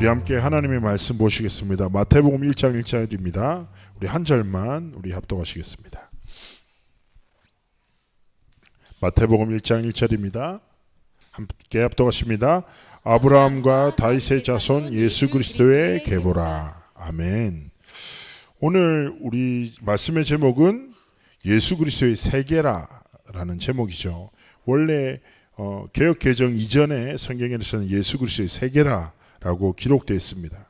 우리 함께 하나님의 말씀 보시겠습니다. 마태복음 1장 1절입니다. 우리 한 절만 우리 합독하시겠습니다. 마태복음 1장 1절입니다. 함께 합독하십니다. 아브라함과 다윗의 자손 예수 그리스도의 계보라. 아멘. 오늘 우리 말씀의 제목은 예수 그리스도의 세계라라는 제목이죠. 원래 개역 개정 이전에 성경에서는 예수 그리스도의 세계라라고 기록되어 있습니다.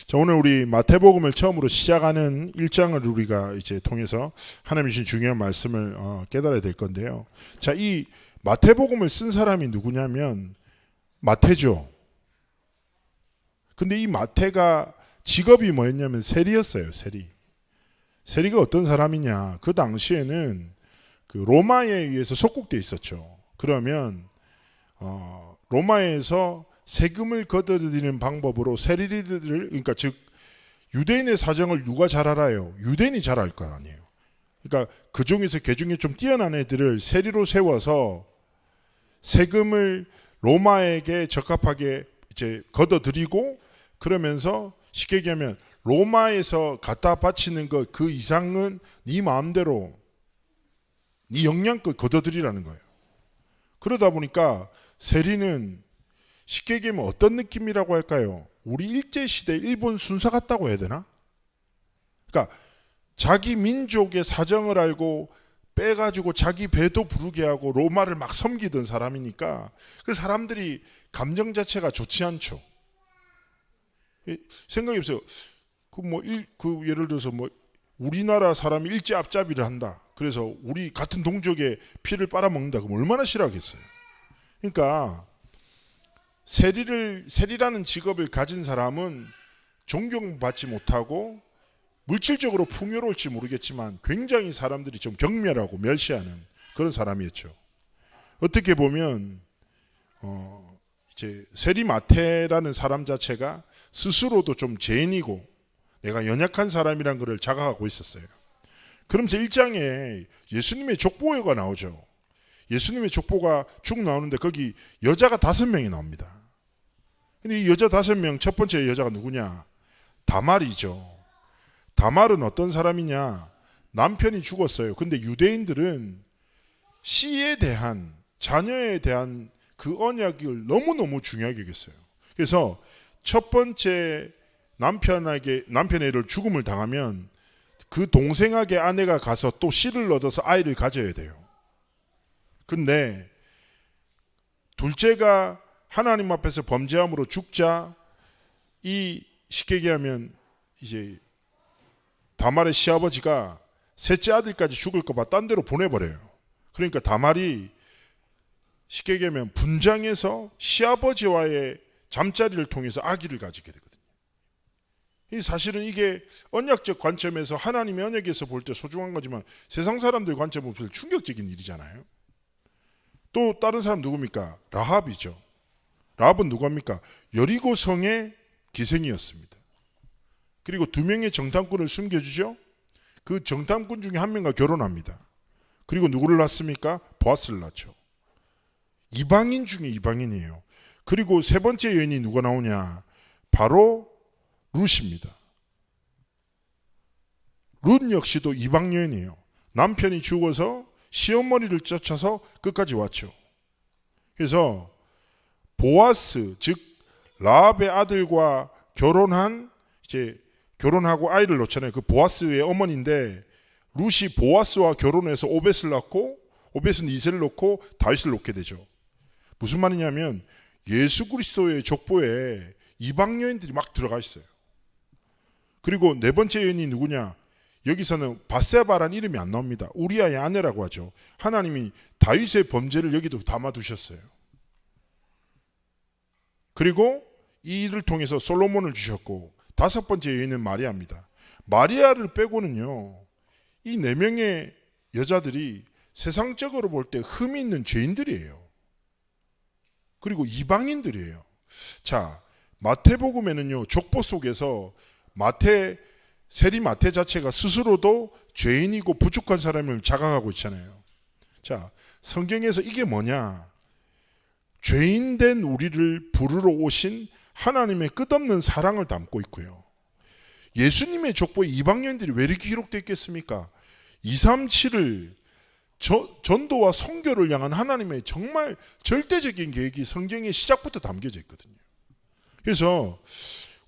자, 오늘 우리 마태복음을 처음으로 시작하는 1장을 우리가 이제 통해서 하나님 주신 중요한 말씀을 깨달아야 될 건데요. 자, 이 마태복음을 쓴 사람이 누구냐면 마태죠. 근데 이 마태가 직업이 뭐였냐면 세리였어요. 세리가 어떤 사람이냐? 그 당시에는 그 로마에 의해서 속국돼 있었죠. 그러면 로마에서 세금을 걷어들이는 방법으로 세리들을, 그러니까 즉 유대인의 사정을 누가 잘 알아요? 유대인이 잘 알 거 아니에요. 그러니까 그 중에서 개중에 좀 뛰어난 애들을 세리로 세워서 세금을 로마에게 적합하게 이제 걷어들이고, 그러면서 쉽게 얘기하면 로마에서 갖다 바치는 것 그 이상은 네 마음대로 네 역량껏 걷어들이라는 거예요. 그러다 보니까 세리는 쉽게 얘기하면 어떤 느낌이라고 할까요? 우리 일제시대 일본 순사 같다고 해야 되나? 그러니까 자기 민족의 사정을 알고 빼가지고 자기 배도 부르게 하고 로마를 막 섬기던 사람이니까 그 사람들이 감정 자체가 좋지 않죠. 생각해 보세요. 예를 들어서 우리나라 사람이 일제 앞잡이를 한다. 그래서 우리 같은 동족의 피를 빨아먹는다. 그럼 얼마나 싫어하겠어요. 그러니까 세리라는 직업을 가진 사람은 존경받지 못하고 물질적으로 풍요로울지 모르겠지만 굉장히 사람들이 좀 경멸하고 멸시하는 그런 사람이었죠. 어떻게 보면 이제 세리 마태라는 사람 자체가 스스로도 좀 죄인이고 내가 연약한 사람이란 것을 자각하고 있었어요. 그러면서 1장에 예수님의 족보가 나오죠. 예수님의 족보가 쭉 나오는데 거기 여자가 5명이 나옵니다. 근데 이 여자 5명 첫 번째 여자가 누구냐? 다말이죠. 다말은 어떤 사람이냐? 남편이 죽었어요. 근데 유대인들은 씨에 대한, 자녀에 대한 그 언약을 너무너무 중요하게 여겼어요. 그래서 첫 번째 남편의 죽음을 당하면 그 동생에게 아내가 가서 또 씨를 얻어서 아이를 가져야 돼요. 근데 둘째가 하나님 앞에서 범죄함으로 죽자 이 쉽게 얘기하면 이제 다말의 시아버지가 셋째 아들까지 죽을까 봐 딴 데로 보내버려요. 그러니까 다말이 쉽게 얘기하면 분장해서 시아버지와의 잠자리를 통해서 아기를 가지게 되거든요. 사실은 이게 언약적 관점에서 하나님의 언약에서 볼 때 소중한 거지만 세상 사람들 관점으로 볼 때 충격적인 일이잖아요. 또 다른 사람 누굽니까? 라합이죠. 라합은 누구입니까? 여리고 성의 기생이었습니다. 그리고 2명의 정탐꾼을 숨겨주죠. 그 정탐꾼 중에 한 명과 결혼합니다. 그리고 누구를 낳습니까? 보아스를 낳죠. 이방인 중에 이방인이에요. 그리고 세 번째 여인이 누가 나오냐? 바로 룻입니다. 룻 역시도 이방 여인이에요. 남편이 죽어서 시어머니를 쫓아서 끝까지 왔죠. 그래서 보아스, 즉 라합의 아들과 결혼하고 아이를 놓잖아요. 그 보아스의 어머니인데 룻이 보아스와 결혼해서 오벳을 낳고 오벳은 이세를 놓고 다윗을 놓게 되죠. 무슨 말이냐면 예수 그리스도의 족보에 이방 여인들이 막 들어가 있어요. 그리고 네 번째 여인이 누구냐? 여기서는 바세바라는 이름이 안 나옵니다. 우리아의 아내라고 하죠. 하나님이 다윗의 범죄를 여기도 담아두셨어요. 그리고 이 일을 통해서 솔로몬을 주셨고, 5번째 여인은 마리아입니다. 마리아를 빼고는요, 이 4명의 여자들이 세상적으로 볼 때 흠이 있는 죄인들이에요. 그리고 이방인들이에요. 자, 마태복음에는요, 족보 속에서 세리 마태 자체가 스스로도 죄인이고 부족한 사람을 자각하고 있잖아요. 자, 성경에서 이게 뭐냐? 죄인된 우리를 부르러 오신 하나님의 끝없는 사랑을 담고 있고요. 예수님의 족보에 이방인들이 왜 이렇게 기록되어 있겠습니까? 237을 전도와 선교를 향한 하나님의 정말 절대적인 계획이 성경의 시작부터 담겨져 있거든요. 그래서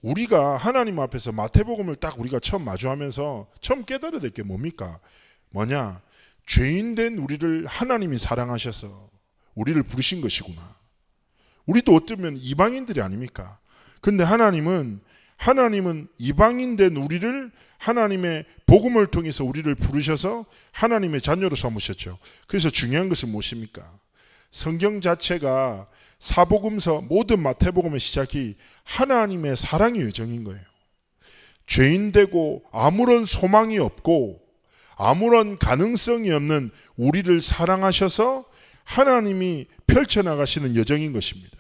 우리가 하나님 앞에서 마태복음을 딱 우리가 처음 마주하면서 처음 깨달아야 될 게 뭡니까? 뭐냐? 죄인된 우리를 하나님이 사랑하셔서 우리를 부르신 것이구나. 우리도 어쩌면 이방인들이 아닙니까? 근데 하나님은 이방인된 우리를 하나님의 복음을 통해서 우리를 부르셔서 하나님의 자녀로 삼으셨죠. 그래서 중요한 것은 무엇입니까? 성경 자체가 사복음서 모든 마태복음의 시작이 하나님의 사랑의 여정인 거예요. 죄인되고 아무런 소망이 없고 아무런 가능성이 없는 우리를 사랑하셔서 하나님이 펼쳐나가시는 여정인 것입니다.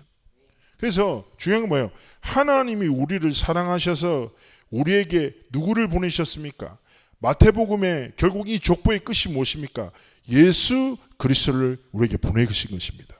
그래서 중요한 건 뭐예요? 하나님이 우리를 사랑하셔서 우리에게 누구를 보내셨습니까? 마태복음의 결국 이 족보의 끝이 무엇입니까? 예수 그리스도를 우리에게 보내신 것입니다.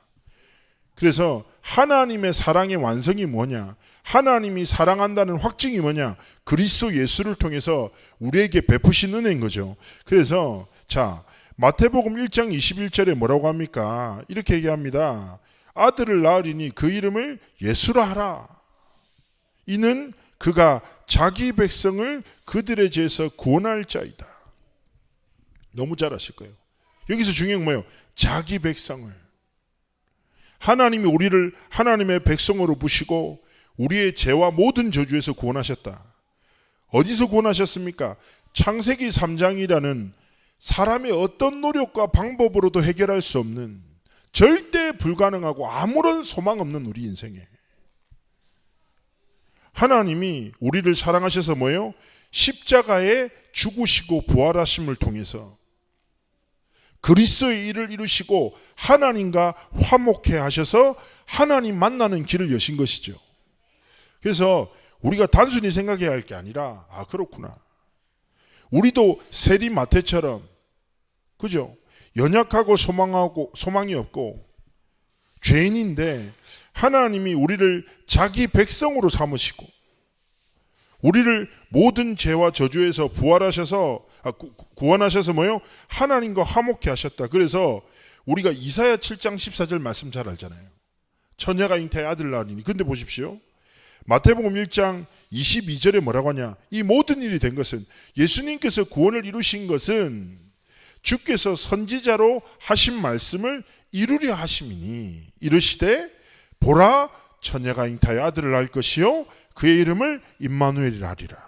그래서 하나님의 사랑의 완성이 뭐냐? 하나님이 사랑한다는 확증이 뭐냐? 그리스도 예수를 통해서 우리에게 베푸신 은혜인 거죠. 그래서 자, 마태복음 1장 21절에 뭐라고 합니까? 이렇게 얘기합니다. 아들을 낳으리니 그 이름을 예수라 하라. 이는 그가 자기 백성을 그들의 죄에서 구원할 자이다. 너무 잘 아실 거예요. 여기서 중요한 건 뭐예요? 자기 백성을. 하나님이 우리를 하나님의 백성으로 부시고 우리의 죄와 모든 저주에서 구원하셨다. 어디서 구원하셨습니까? 창세기 3장이라는 사람의 어떤 노력과 방법으로도 해결할 수 없는 절대 불가능하고 아무런 소망 없는 우리 인생에 하나님이 우리를 사랑하셔서 뭐예요? 십자가에 죽으시고 부활하심을 통해서 그리스도의 일을 이루시고 하나님과 화목해 하셔서 하나님 만나는 길을 여신 것이죠. 그래서 우리가 단순히 생각해야 할 게 아니라 그렇구나. 우리도 세리 마태처럼 그죠? 연약하고 소망이 없고 죄인인데 하나님이 우리를 자기 백성으로 삼으시고 우리를 모든 죄와 저주에서 구원하셔서 뭐요? 하나님과 화목해 하셨다. 그래서 우리가 이사야 7장 14절 말씀 잘 알잖아요. 처녀가 잉태하여 아들 낳으리니. 근데 보십시오. 마태복음 1장 22절에 뭐라고 하냐? 이 모든 일이 된 것은 예수님께서 구원을 이루신 것은 주께서 선지자로 하신 말씀을 이루려 하심이니 이르시되 보라 처녀가 잉태하여 아들을 낳을 것이요 그의 이름을 임마누엘이라 하리라.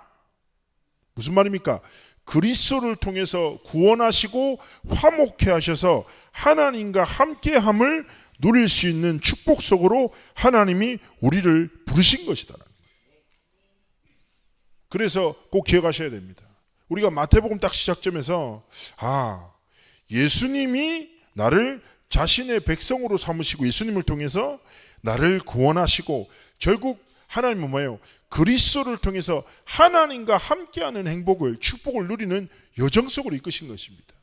무슨 말입니까? 그리스도를 통해서 구원하시고 화목해 하셔서 하나님과 함께함을 누릴 수 있는 축복 속으로 하나님이 우리를 부르신 것이다. 그래서 꼭 기억하셔야 됩니다. 우리가 마태복음 딱 시작점에서 예수님이 나를 자신의 백성으로 삼으시고 예수님을 통해서 나를 구원하시고 결국 하나님은 뭐예요? 그리스도를 통해서 하나님과 함께하는 행복을 축복을 누리는 여정 속으로 이끄신 것입니다.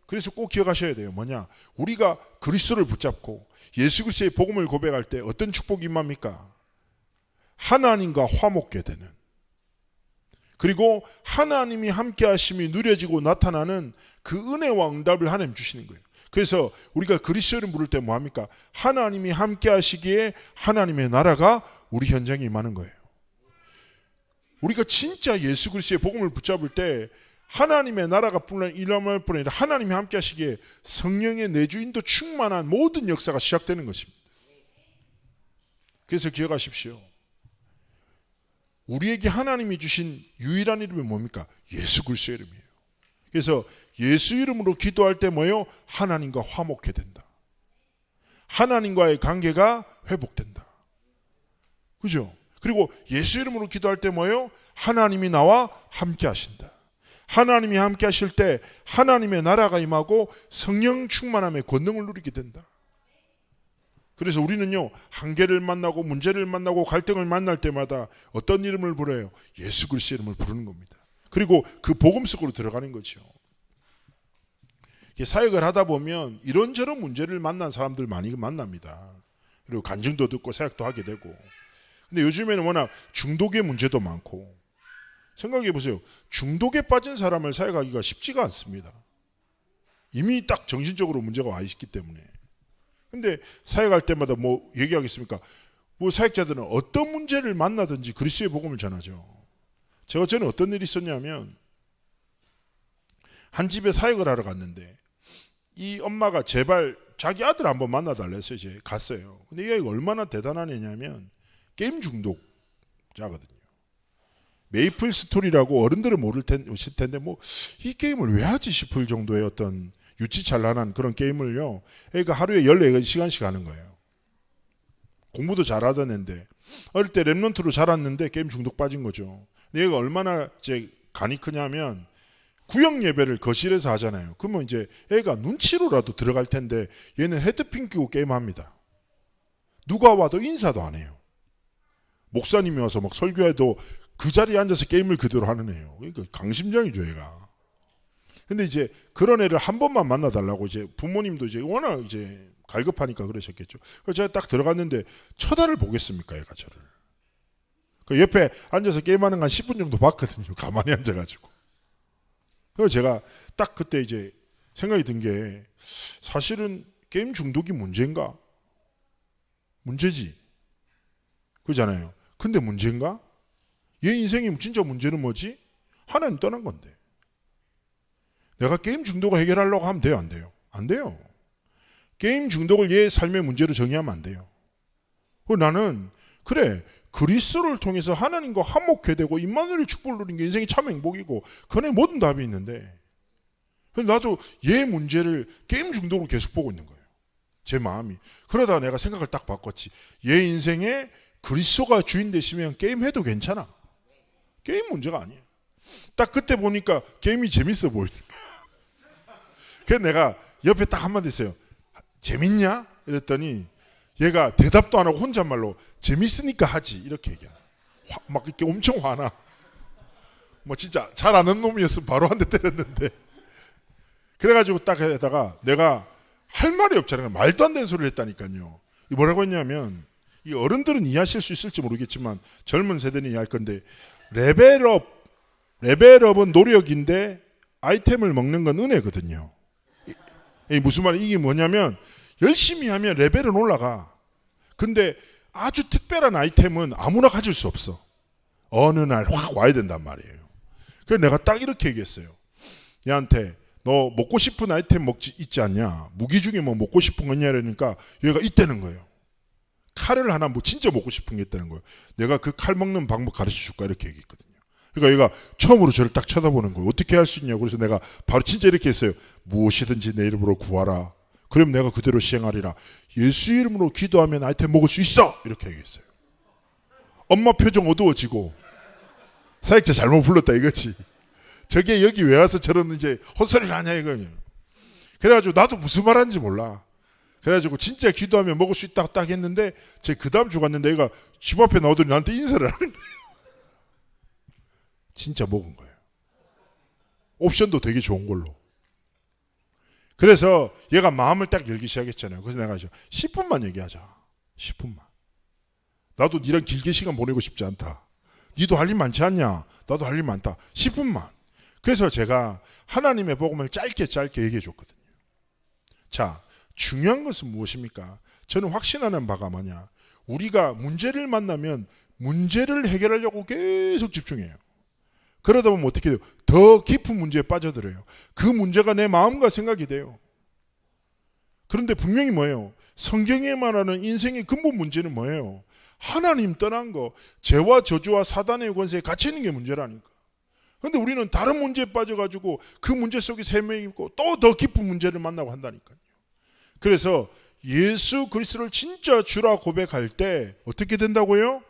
그래서 꼭 기억하셔야 돼요. 뭐냐? 우리가 그리스도를 붙잡고 예수 그리스도의 복음을 고백할 때 어떤 축복이 임합니까? 하나님과 화목게 되는 그리고 하나님이 함께 하심이 누려지고 나타나는 그 은혜와 응답을 하나님 주시는 거예요. 그래서 우리가 그리스도를 부를 때 뭐합니까? 하나님이 함께 하시기에 하나님의 나라가 우리 현장에 임하는 거예요. 우리가 진짜 예수 그리스도의 복음을 붙잡을 때 하나님의 나라가 일어날 뿐 아니라 하나님이 함께 하시기에 성령의 내주인도 충만한 모든 역사가 시작되는 것입니다. 그래서 기억하십시오. 우리에게 하나님이 주신 유일한 이름이 뭡니까? 예수 그리스도의 이름이에요. 그래서 예수 이름으로 기도할 때 뭐예요? 하나님과 화목해 된다. 하나님과의 관계가 회복된다. 그죠? 그리고 예수 이름으로 기도할 때 뭐예요? 하나님이 나와 함께 하신다. 하나님이 함께 하실 때 하나님의 나라가 임하고 성령 충만함의 권능을 누리게 된다. 그래서 우리는요, 한계를 만나고 문제를 만나고 갈등을 만날 때마다 어떤 이름을 부르요? 예수 그리스도의 이름을 부르는 겁니다. 그리고 그 복음 속으로 들어가는 거죠. 사역을 하다 보면 이런저런 문제를 만난 사람들 많이 만납니다. 그리고 간증도 듣고 사역도 하게 되고. 근데 요즘에는 워낙 중독의 문제도 많고, 생각해 보세요. 중독에 빠진 사람을 사역하기가 쉽지가 않습니다. 이미 딱 정신적으로 문제가 와 있기 때문에. 근데 사역할 때마다 뭐 얘기하겠습니까? 뭐 사역자들은 어떤 문제를 만나든지 그리스도의 복음을 전하죠. 제가 전에 어떤 일이 있었냐면, 한 집에 사역을 하러 갔는데 이 엄마가 제발 자기 아들 한번 만나달라 해서 이제 갔어요. 근데 이 아이가 얼마나 대단한 애냐면 게임 중독자거든요. 메이플 스토리라고 어른들은 모를 텐데 뭐 이 게임을 왜 하지 싶을 정도의 어떤 유치찬란한 그런 게임을요. 애가 하루에 14시간씩 하는 거예요. 공부도 잘하던 애인데 어릴 때 랩런트로 자랐는데 게임 중독 빠진 거죠. 근데 얘가 얼마나 이제 간이 크냐면 구역 예배를 거실에서 하잖아요. 그러면 이제 애가 눈치로라도 들어갈 텐데 얘는 헤드핀 끼고 게임합니다. 누가 와도 인사도 안 해요. 목사님이 와서 막 설교해도 그 자리에 앉아서 게임을 그대로 하는 애예요. 그러니까 강심장이죠, 얘가. 근데 이제 그런 애를 한 번만 만나달라고 이제 부모님도 이제 워낙 이제 갈급하니까 그러셨겠죠. 그래서 제가 딱 들어갔는데 쳐다를 보겠습니까, 얘가 저를. 그 옆에 앉아서 게임하는 거 한 10분 정도 봤거든요. 가만히 앉아가지고. 그래서 제가 딱 그때 이제 생각이 든 게 사실은 게임 중독이 문제인가? 문제지. 그렇잖아요. 근데 문제인가? 얘 인생의 진짜 문제는 뭐지? 하나님 떠난 건데. 내가 게임 중독을 해결하려고 하면 돼요? 안 돼요? 안 돼요. 게임 중독을 얘 삶의 문제로 정의하면 안 돼요. 나는 그래 그리스도를 통해서 하나님과 화목해되고 임마누엘 축복을 누린 게 인생이 참 행복이고 그네 모든 답이 있는데 나도 얘 문제를 게임 중독으로 계속 보고 있는 거예요. 제 마음이. 그러다가 내가 생각을 딱 바꿨지. 얘 인생에 그리스도가 주인 되시면 게임해도 괜찮아. 게임 문제가 아니에요. 딱 그때 보니까 게임이 재밌어 보이는 거예요. 그래서 내가 옆에 딱 한마디 했어요. 재밌냐? 이랬더니 얘가 대답도 안 하고 혼잣말로 재밌으니까 하지 이렇게 얘기하는. 막 이렇게 엄청 화나. 뭐 진짜 잘 아는 놈이었으면 바로 한 대 때렸는데. 그래가지고 딱 하다가 내가 할 말이 없잖아요. 말도 안 되는 소리를 했다니까요. 뭐라고 했냐면 이 어른들은 이해하실 수 있을지 모르겠지만 젊은 세대는 이해할 건데 레벨업은 노력인데 아이템을 먹는 건 은혜거든요. 무슨 말이 이게 뭐냐면 열심히 하면 레벨은 올라가. 근데 아주 특별한 아이템은 아무나 가질 수 없어. 어느 날 확 와야 된단 말이에요. 그래서 내가 딱 이렇게 얘기했어요. 얘한테 너 먹고 싶은 아이템 있지 않냐? 무기 중에 뭐 먹고 싶은 거냐? 이러니까 얘가 있다는 거예요. 칼을 하나 뭐 진짜 먹고 싶은 게 있다는 거예요. 내가 그 칼 먹는 방법 가르쳐 줄까? 이렇게 얘기했거든요. 그러니까 얘가 처음으로 저를 딱 쳐다보는 거예요. 어떻게 할 수 있냐고. 그래서 내가 바로 진짜 이렇게 했어요. 무엇이든지 내 이름으로 구하라. 그럼 내가 그대로 시행하리라. 예수 이름으로 기도하면 아이템 먹을 수 있어. 이렇게 얘기했어요. 엄마 표정 어두워지고 사역자 잘못 불렀다 이거지. 저게 여기 왜 와서 저런 이제 헛소리를 하냐 이거예요. 그래가지고 나도 무슨 말하는지 몰라. 그래가지고 진짜 기도하면 먹을 수 있다고 딱 했는데 제 그 다음 주 갔는데 얘가 집 앞에 나오더니 나한테 인사를 하는 거예요. 진짜 먹은 거예요. 옵션도 되게 좋은 걸로. 그래서 얘가 마음을 딱 열기 시작했잖아요. 그래서 내가 10분만 얘기하자. 10분만. 나도 니랑 길게 시간 보내고 싶지 않다. 니도 할 일 많지 않냐? 나도 할 일 많다. 10분만. 그래서 제가 하나님의 복음을 짧게 얘기해 줬거든요. 자, 중요한 것은 무엇입니까? 저는 확신하는 바가 뭐냐? 우리가 문제를 만나면 문제를 해결하려고 계속 집중해요. 그러다 보면 어떻게 돼요? 더 깊은 문제에 빠져들어요. 그 문제가 내 마음과 생각이 돼요. 그런데 분명히 뭐예요? 성경에 말하는 인생의 근본 문제는 뭐예요? 하나님 떠난 거, 죄와 저주와 사단의 권세에 갇혀 있는 게 문제라니까. 그런데 우리는 다른 문제에 빠져가지고 그 문제 속에 세명이 있고 또 더 깊은 문제를 만나고 한다니까요. 그래서 예수 그리스도를 진짜 주라 고백할 때 어떻게 된다고요?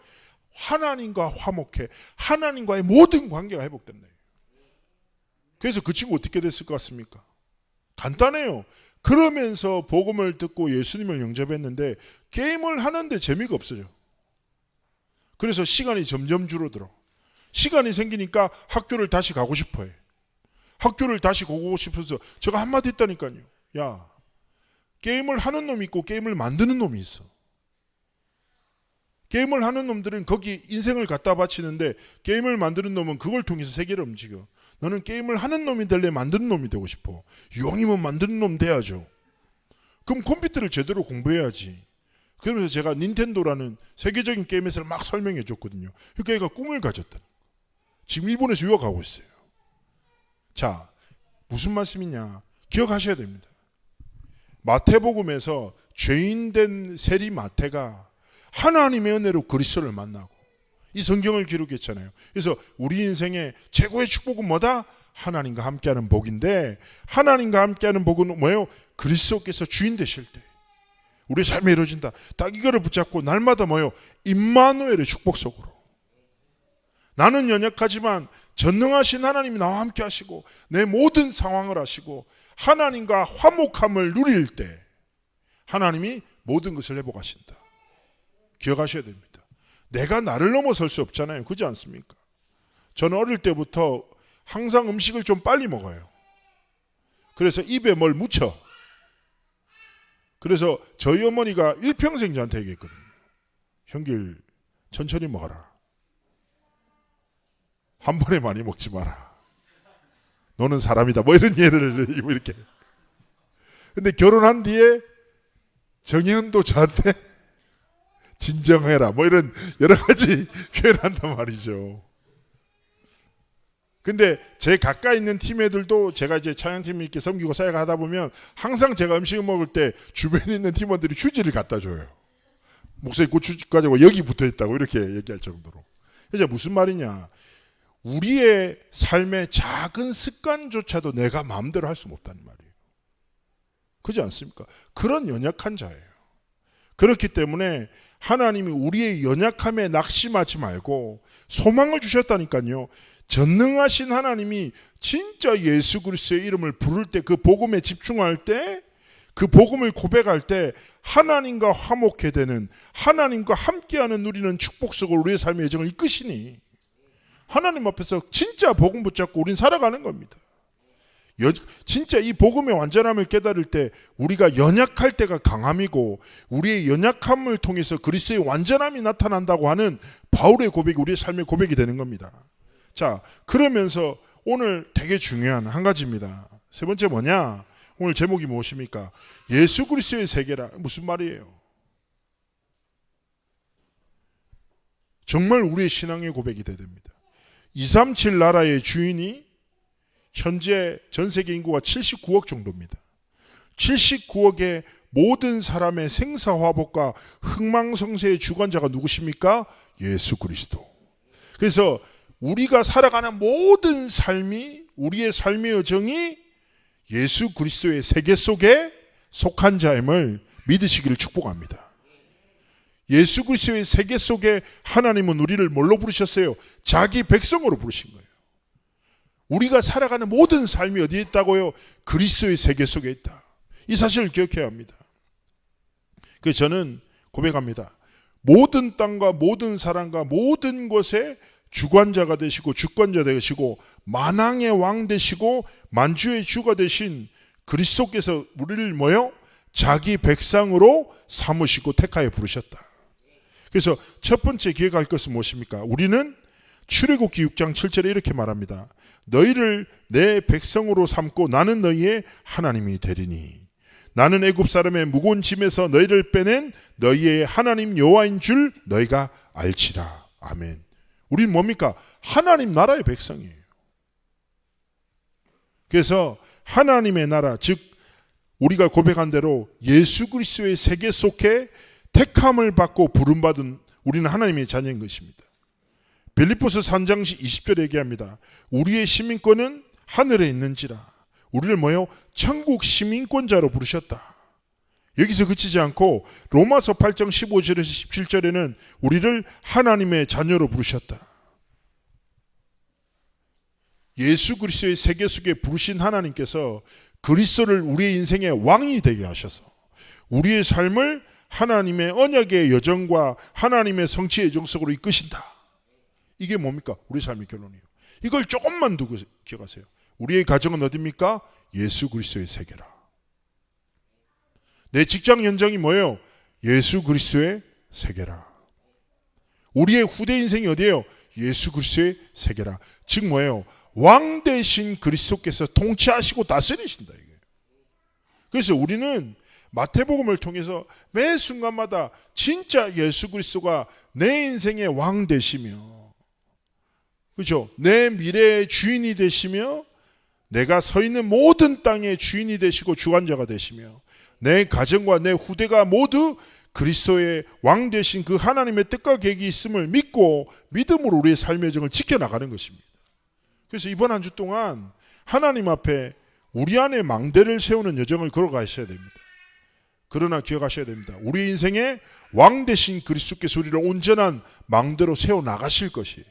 하나님과 화목해. 하나님과의 모든 관계가 회복된다. 그래서 그 친구 어떻게 됐을 것 같습니까? 간단해요. 그러면서 복음을 듣고 예수님을 영접했는데 게임을 하는데 재미가 없어져. 그래서 시간이 점점 줄어들어. 시간이 생기니까 학교를 다시 가고 싶어해. 학교를 다시 가고 싶어서 제가 한마디 했다니까요. 야, 게임을 하는 놈이 있고 게임을 만드는 놈이 있어. 게임을 하는 놈들은 거기 인생을 갖다 바치는데 게임을 만드는 놈은 그걸 통해서 세계를 움직여. 너는 게임을 하는 놈이 될래 만드는 놈이 되고 싶어. 이왕이면 만드는 놈 돼야죠. 그럼 컴퓨터를 제대로 공부해야지. 그러면서 제가 닌텐도라는 세계적인 게임 회사를 막 설명해 줬거든요. 그러니까 얘가 꿈을 가졌다. 지금 일본에서 유학하고 있어요. 자, 무슨 말씀이냐? 기억하셔야 됩니다. 마태복음에서 죄인된 세리 마태가 하나님의 은혜로 그리스도를 만나고 이 성경을 기록했잖아요. 그래서 우리 인생의 최고의 축복은 뭐다? 하나님과 함께하는 복인데, 하나님과 함께하는 복은 뭐예요? 그리스도께서 주인 되실 때 우리 삶이 이루어진다. 딱 이거를 붙잡고 날마다 뭐예요? 임마누엘의 축복 속으로. 나는 연약하지만 전능하신 하나님이 나와 함께 하시고 내 모든 상황을 하시고 하나님과 화목함을 누릴 때 하나님이 모든 것을 회복하신다. 기억하셔야 됩니다. 내가 나를 넘어설 수 없잖아요. 그렇지 않습니까? 저는 어릴 때부터 항상 음식을 좀 빨리 먹어요. 그래서 입에 뭘 묻혀. 그래서 저희 어머니가 일평생 저한테 얘기했거든요. 형길 천천히 먹어라. 한 번에 많이 먹지 마라. 너는 사람이다. 뭐 이런 예를 이렇게. 근데 결혼한 뒤에 정혜은도 저한테 진정해라. 뭐 이런 여러 가지 표현한단 말이죠. 근데 제 가까이 있는 팀 애들도 제가 이제 찬양팀 이렇게 섬기고 사역하다 보면 항상 제가 음식을 먹을 때 주변에 있는 팀원들이 휴지를 갖다 줘요. 목소리 고추까지 여기 붙어 있다고 이렇게 얘기할 정도로. 이제 무슨 말이냐? 우리의 삶의 작은 습관조차도 내가 마음대로 할 수 없다는 말이에요. 그렇지 않습니까? 그런 연약한 자예요. 그렇기 때문에 하나님이 우리의 연약함에 낙심하지 말고 소망을 주셨다니까요. 전능하신 하나님이 진짜 예수 그리스도의 이름을 부를 때, 그 복음에 집중할 때, 그 복음을 고백할 때 하나님과 화목해 되는, 하나님과 함께하는 누리는 축복 속으로 우리의 삶의 여정을 이끄시니 하나님 앞에서 진짜 복음 붙잡고 우린 살아가는 겁니다. 진짜 이 복음의 완전함을 깨달을 때 우리가 연약할 때가 강함이고 우리의 연약함을 통해서 그리스도의 완전함이 나타난다고 하는 바울의 고백이 우리의 삶의 고백이 되는 겁니다. 자, 그러면서 오늘 되게 중요한 한 가지입니다. 세 번째 뭐냐? 오늘 제목이 무엇입니까? 예수 그리스도의 세계라. 무슨 말이에요? 정말 우리의 신앙의 고백이 돼야 됩니다. 237 나라의 주인이 현재 전 세계 인구가 79억 정도입니다. 79억의 모든 사람의 생사화복과 흥망성쇠의 주관자가 누구십니까? 예수 그리스도. 그래서 우리가 살아가는 모든 삶이, 우리의 삶의 여정이 예수 그리스도의 세계 속에 속한 자임을 믿으시기를 축복합니다. 예수 그리스도의 세계 속에 하나님은 우리를 뭘로 부르셨어요? 자기 백성으로 부르신 거예요. 우리가 살아가는 모든 삶이 어디에 있다고요? 그리스도의 세계 속에 있다. 이 사실을 기억해야 합니다. 그래서 저는 고백합니다. 모든 땅과 모든 사람과 모든 것에 주관자가 되시고 주권자 되시고 만왕의 왕 되시고 만주의 주가 되신 그리스도께서 우리를 뭐요? 자기 백성으로 삼으시고 택하여 부르셨다. 그래서 첫 번째 기억할 것은 무엇입니까? 우리는 출애굽기 6장 7절에 이렇게 말합니다. 너희를 내 백성으로 삼고 나는 너희의 하나님이 되리니 나는 애굽 사람의 무거운 짐에서 너희를 빼낸 너희의 하나님 여호와인 줄 너희가 알지라. 아멘. 우리는 뭡니까? 하나님 나라의 백성이에요. 그래서 하나님의 나라, 즉 우리가 고백한 대로 예수 그리스도의 세계 속에 택함을 받고 부름받은 우리는 하나님의 자녀인 것입니다. 빌립보서 3장 20절에 얘기합니다. 우리의 시민권은 하늘에 있는지라. 우리를 뭐요? 천국 시민권자로 부르셨다. 여기서 그치지 않고 로마서 8장 15절에서 17절에는 우리를 하나님의 자녀로 부르셨다. 예수 그리스도의 세계 속에 부르신 하나님께서 그리스도를 우리의 인생의 왕이 되게 하셔서 우리의 삶을 하나님의 언약의 여정과 하나님의 성취의 여정 속으로 이끄신다. 이게 뭡니까? 우리 삶의 결론이에요. 이걸 조금만 두고 기억하세요. 우리의 가정은 어디입니까? 예수 그리스도의 세계라. 내 직장 현장이 뭐예요? 예수 그리스도의 세계라. 우리의 후대 인생이 어디예요? 예수 그리스도의 세계라. 즉 뭐예요? 왕 대신 그리스도께서 통치하시고 다스리신다 이게. 그래서 우리는 마태복음을 통해서 매 순간마다 진짜 예수 그리스도가 내 인생의 왕 되시며, 그렇죠? 내 미래의 주인이 되시며, 내가 서 있는 모든 땅의 주인이 되시고 주관자가 되시며, 내 가정과 내 후대가 모두 그리스도의 왕 되신 그 하나님의 뜻과 계획이 있음을 믿고 믿음으로 우리의 삶의 여정을 지켜나가는 것입니다. 그래서 이번 한 주 동안 하나님 앞에 우리 안에 망대를 세우는 여정을 걸어가셔야 됩니다. 그러나 기억하셔야 됩니다. 우리 인생의 왕 되신 그리스도께서 우리를 온전한 망대로 세워나가실 것이에요.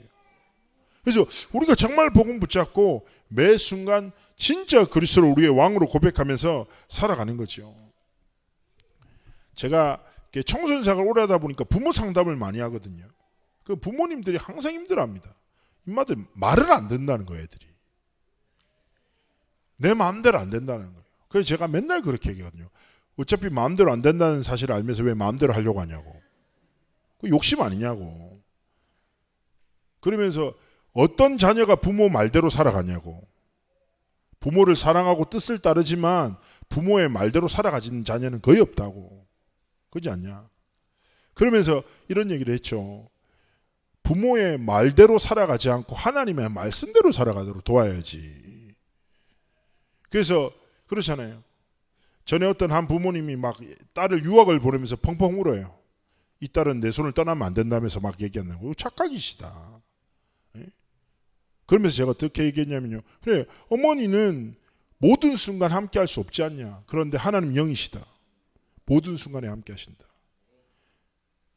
그래서 우리가 정말 복음 붙잡고 매 순간 진짜 그리스도를 우리의 왕으로 고백하면서 살아가는 거죠. 제가 청소년 생활을 오래 하다 보니까 부모 상담을 많이 하거든요. 그 부모님들이 항상 힘들어합니다. 인마들 말을 안 듣는다는 거예요, 애들이. 내 마음대로 안 된다는 거예요. 그래서 제가 맨날 그렇게 얘기하거든요. 어차피 마음대로 안 된다는 사실을 알면서 왜 마음대로 하려고 하냐고. 그 욕심 아니냐고. 그러면서 어떤 자녀가 부모 말대로 살아가냐고. 부모를 사랑하고 뜻을 따르지만 부모의 말대로 살아가지는 자녀는 거의 없다고. 그렇지 않냐. 그러면서 이런 얘기를 했죠. 부모의 말대로 살아가지 않고 하나님의 말씀대로 살아가도록 도와야지. 그래서 그렇잖아요. 전에 어떤 한 부모님이 막 딸을 유학을 보내면서 펑펑 울어요. 이 딸은 내 손을 떠나면 안 된다면서 막 얘기하는 거예요. 착각이시다. 그러면서 제가 어떻게 얘기했냐면요. 그래, 어머니는 모든 순간 함께 할 수 없지 않냐. 그런데 하나님 영이시다. 모든 순간에 함께 하신다.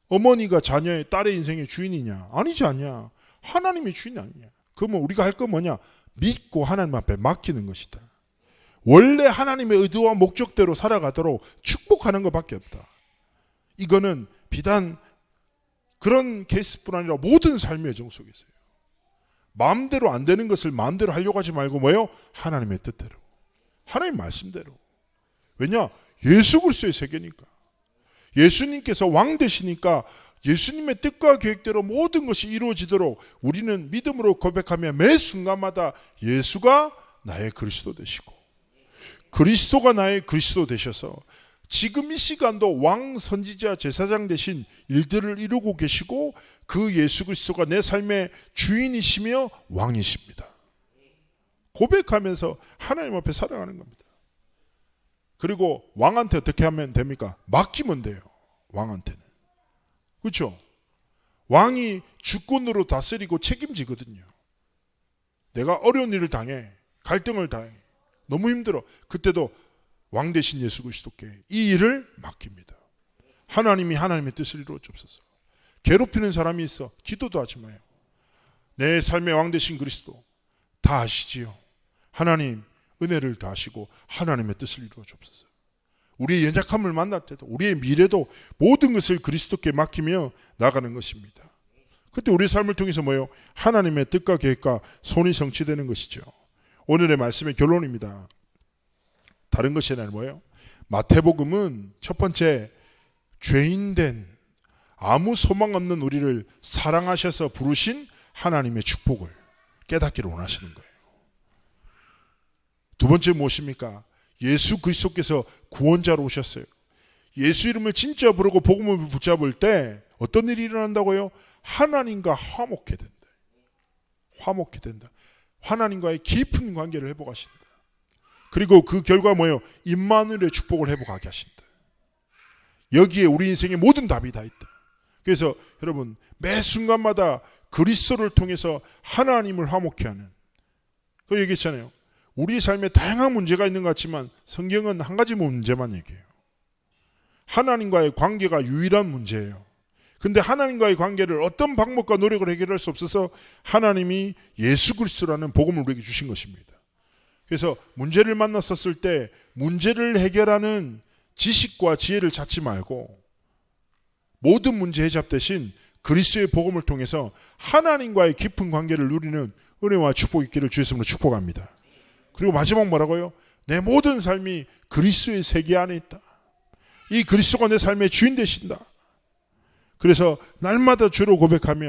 어머니가 자녀의 딸의 인생의 주인이냐? 아니지 않냐. 하나님의 주인이 아니냐. 그러면 우리가 할 건 뭐냐? 믿고 하나님 앞에 맡기는 것이다. 원래 하나님의 의도와 목적대로 살아가도록 축복하는 것밖에 없다. 이거는 비단 그런 케이스뿐 아니라 모든 삶의 여정 속에서요. 마음대로 안 되는 것을 마음대로 하려고 하지 말고 뭐예요? 하나님의 뜻대로. 하나님 말씀대로. 왜냐? 예수 그리스도의 세계니까. 예수님께서 왕 되시니까 예수님의 뜻과 계획대로 모든 것이 이루어지도록 우리는 믿음으로 고백하며 매 순간마다 예수가 나의 그리스도 되시고 그리스도가 나의 그리스도 되셔서 지금 이 시간도 왕 선지자 제사장 되신 일들을 이루고 계시고 그 예수 그리스도가 내 삶의 주인이시며 왕이십니다. 고백하면서 하나님 앞에 살아가는 겁니다. 그리고 왕한테 어떻게 하면 됩니까? 맡기면 돼요. 왕한테는. 그렇죠? 왕이 주권으로 다스리고 책임지거든요. 내가 어려운 일을 당해. 갈등을 당해. 너무 힘들어. 그때도 왕 대신 예수 그리스도께 이 일을 맡깁니다. 하나님이 하나님의 뜻을 이루어 주옵소서. 괴롭히는 사람이 있어. 기도도 하지 마요. 내 삶의 왕 대신 그리스도 다 아시지요. 하나님 은혜를 다하시고 하나님의 뜻을 이루어 주옵소서. 우리의 연약함을 만날 때도 우리의 미래도 모든 것을 그리스도께 맡기며 나가는 것입니다. 그때 우리의 삶을 통해서 뭐예요? 하나님의 뜻과 계획과 손이 성취되는 것이죠. 오늘의 말씀의 결론입니다. 다른 것이 아니라 뭐예요? 마태복음은 첫 번째 죄인된 아무 소망 없는 우리를 사랑하셔서 부르신 하나님의 축복을 깨닫기를 원하시는 거예요. 두 번째 무엇입니까? 예수 그리스도께서 구원자로 오셨어요. 예수 이름을 진짜 부르고 복음을 붙잡을 때 어떤 일이 일어난다고요? 하나님과 화목해 된다. 화목해 된다. 하나님과의 깊은 관계를 회복하신다. 그리고 그 결과 뭐예요? 임마누엘의 축복을 회복하게 하신다. 여기에 우리 인생의 모든 답이 다 있다. 그래서 여러분 매 순간마다 그리스도를 통해서 하나님을 화목해 하는 그 얘기했잖아요. 우리 삶에 다양한 문제가 있는 것 같지만 성경은 한 가지 문제만 얘기해요. 하나님과의 관계가 유일한 문제예요. 근데 하나님과의 관계를 어떤 방법과 노력을 해결할 수 없어서 하나님이 예수 그리스도라는 복음을 우리에게 주신 것입니다. 그래서 문제를 만났었을 때 문제를 해결하는 지식과 지혜를 찾지 말고 모든 문제 해답 대신 그리스도의 복음을 통해서 하나님과의 깊은 관계를 누리는 은혜와 축복이 있기를 주의 이름으로 축복합니다. 그리고 마지막 뭐라고요? 내 모든 삶이 그리스도의 세계 안에 있다. 이 그리스도가 내 삶의 주인 되신다. 그래서 날마다 주로 고백하며